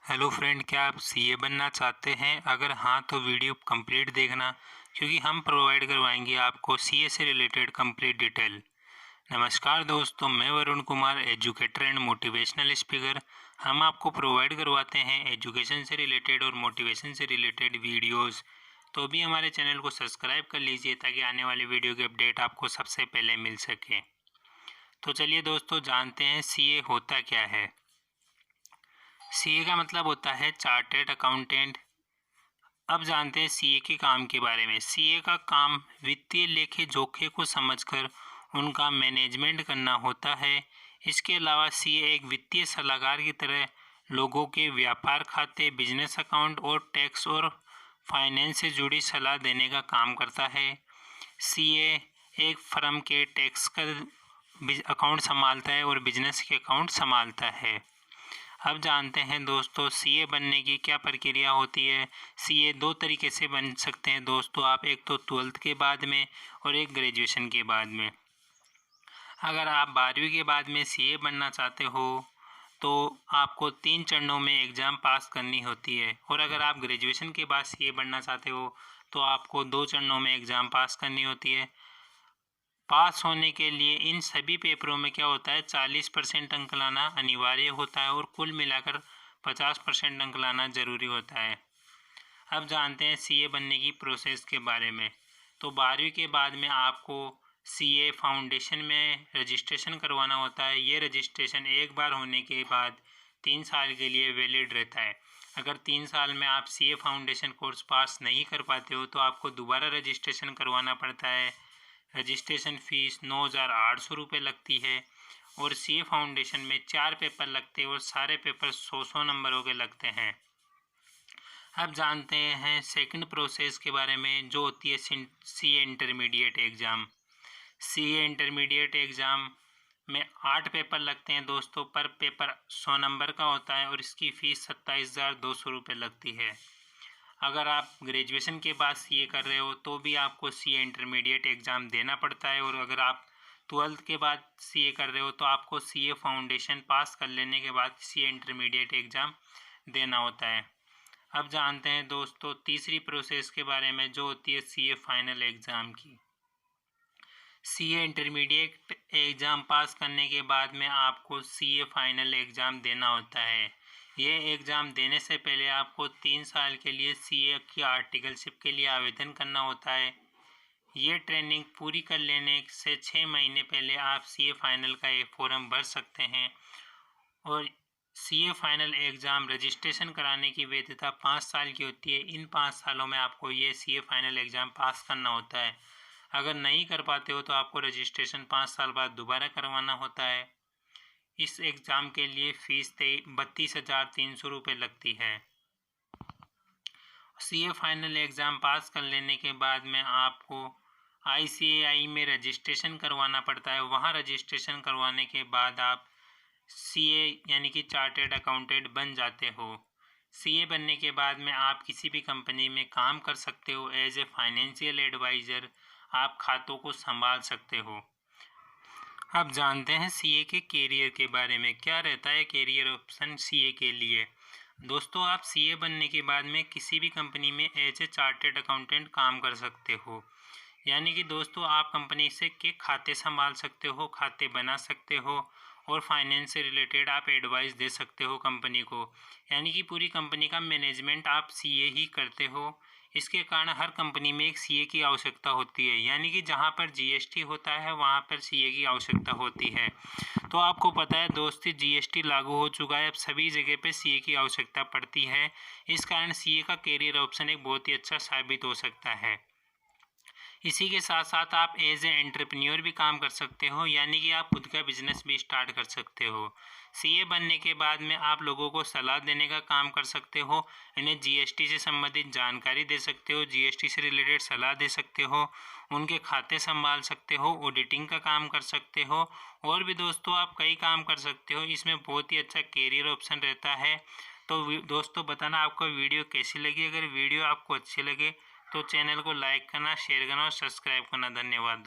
Hello friend, क्या आप CA बनना चाहते हैं? अगर हाँ तो वीडियो कंप्लीट देखना, क्योंकि हम प्रोवाइड करवाएंगे आपको सीए से रिलेटेड कंप्लीट डिटेल। नमस्कार दोस्तों, मैं Varun Kumar, educator and motivational speaker. हम आपको प्रोवाइड करवाते हैं एजुकेशन से रिलेटेड और मोटिवेशन से रिलेटेड वीडियोस। तो भी हमारे चैनल को सब्सक्राइब कर लीजिए ताकि आने वाले वीडियो के अपडेट आपको सबसे पहले मिल सके। तो चलिए दोस्तों, जानते हैं सीए होता क्या है। सीए का मतलब होता है चार्टर्ड अकाउंटेंट। अब जानते हैं सीए के काम के बारे में। सीए का काम वित्तीय लेखे जोखे को समझकर उनका मैनेजमेंट करना होता है। इसके अलावा सीए एक वित्तीय सलाहकार की तरह लोगों के व्यापार खाते, बिजनेस अकाउंट और टैक्स और फाइनेंस से जुड़ी सलाह देने का काम करता है। सीए एक फर्म के टैक्स का अकाउंट संभालता है और बिजनेस के अकाउंट संभालता है। अब जानते हैं दोस्तों सीए बनने की क्या प्रक्रिया होती है। सीए दो तरीके से बन सकते हैं दोस्तों आप, एक तो 12th के बाद में और एक ग्रेजुएशन के बाद में। अगर आप 12वीं के बाद में सीए बनना चाहते हो तो आपको 3 चरणों में एग्ज़ाम पास करनी होती है, और अगर आप ग्रेजुएशन के बाद सीए बनना चाहते हो तो आपको 2 चरणों में एग्ज़ाम पास करनी होती है। पास होने के लिए इन सभी पेपरों में क्या होता है, 40% अंक लाना अनिवार्य होता है और कुल मिलाकर 50% अंक लाना ज़रूरी होता है। अब जानते हैं सीए बनने की प्रोसेस के बारे में। तो 12वीं के बाद में आपको सीए फाउंडेशन में रजिस्ट्रेशन करवाना होता है। ये रजिस्ट्रेशन एक बार होने के बाद 3 साल के लिए वैलिड रहता है। अगर 3 साल में आप सीए फाउंडेशन कोर्स पास नहीं कर पाते हो तो आपको दोबारा रजिस्ट्रेशन करवाना पड़ता है। रजिस्ट्रेशन फ़ीस 9,800 रुपये लगती है और सीए फाउंडेशन में 4 पेपर लगते हैं और सारे पेपर 100 नंबरों के लगते हैं। अब जानते हैं सेकंड प्रोसेस के बारे में, जो होती है CA intermediate exam. CA intermediate exam में 8 पेपर लगते हैं दोस्तों, पर पेपर 100 नंबर का होता है और इसकी फ़ीस 27,200 रुपये लगती है। अगर आप ग्रेजुएशन के बाद सीए कर रहे हो तो भी आपको सीए इंटरमीडिएट एग्ज़ाम देना पड़ता है, और अगर आप 12th के बाद सीए कर रहे हो तो आपको सीए फाउंडेशन पास कर लेने के बाद सीए इंटरमीडिएट एग्ज़ाम देना होता है। अब जानते हैं दोस्तों तीसरी प्रोसेस के बारे में, जो होती है सीए फाइनल एग्ज़ाम की। सीए इंटरमीडिएट एग्ज़ाम पास करने के बाद में आपको सीए फाइनल एग्ज़ाम देना होता है। ये एग्ज़ाम देने से पहले आपको 3 साल के लिए सीए की आर्टिकलशिप के लिए आवेदन करना होता है। ये ट्रेनिंग पूरी कर लेने से 6 महीने पहले आप सीए फाइनल का एक फॉर्म भर सकते हैं, और सीए फाइनल एग्ज़ाम रजिस्ट्रेशन कराने की वैधता 5 साल की होती है। इन 5 सालों में आपको ये सीए फाइनल एग्ज़ाम पास करना होता है। अगर नहीं कर पाते हो तो आपको रजिस्ट्रेशन 5 साल बाद दोबारा करवाना होता है। इस एग्ज़ाम के लिए फ़ीस 32,300 रुपये लगती है। सीए फाइनल एग्ज़ाम पास कर लेने के बाद में आपको आईसीएआई में रजिस्ट्रेशन करवाना पड़ता है। वहाँ रजिस्ट्रेशन करवाने के बाद आप सीए यानी कि चार्टर्ड अकाउंटेंट बन जाते हो। सीए बनने के बाद में आप किसी भी कंपनी में काम कर सकते हो एज ए फाइनेंशियल एडवाइज़र। आप खातों को संभाल सकते हो। अब जानते हैं सीए के कैरियर के बारे में। क्या रहता है कैरियर ऑप्शन सीए के लिए। दोस्तों आप सीए बनने के बाद में किसी भी कंपनी में एज ए चार्टर्ड अकाउंटेंट काम कर सकते हो। यानी कि दोस्तों आप कंपनी से के खाते संभाल सकते हो, खाते बना सकते हो, और फाइनेंस से रिलेटेड आप एडवाइस दे सकते हो कंपनी को। यानी कि पूरी कंपनी का मैनेजमेंट आप सीए ही करते हो। इसके कारण हर कंपनी में एक सीए की आवश्यकता होती है। यानी कि जहाँ पर जीएसटी होता है वहाँ पर सीए की आवश्यकता होती है। तो आपको पता है दोस्तों जीएसटी लागू हो चुका है, अब सभी जगह पे सीए की आवश्यकता पड़ती है। इस कारण सीए का कैरियर ऑप्शन एक बहुत ही अच्छा साबित हो सकता है। इसी के साथ साथ आप एज ए एंटरप्रेन्योर भी काम कर सकते हो, यानी कि आप खुद का बिजनेस भी स्टार्ट कर सकते हो। सीए बनने के बाद में आप लोगों को सलाह देने का काम कर सकते हो, इन्हें जीएसटी से संबंधित जानकारी दे सकते हो, जीएसटी से रिलेटेड सलाह दे सकते हो, उनके खाते संभाल सकते हो, ऑडिटिंग का काम कर सकते हो, और भी दोस्तों आप कई काम कर सकते हो। इसमें बहुत ही अच्छा कैरियर ऑप्शन रहता है। तो दोस्तों बताना आपको वीडियो कैसी लगी। अगर वीडियो आपको अच्छी लगे तो चैनल को लाइक करना, शेयर करना और सब्सक्राइब करना। धन्यवाद दोस्तों।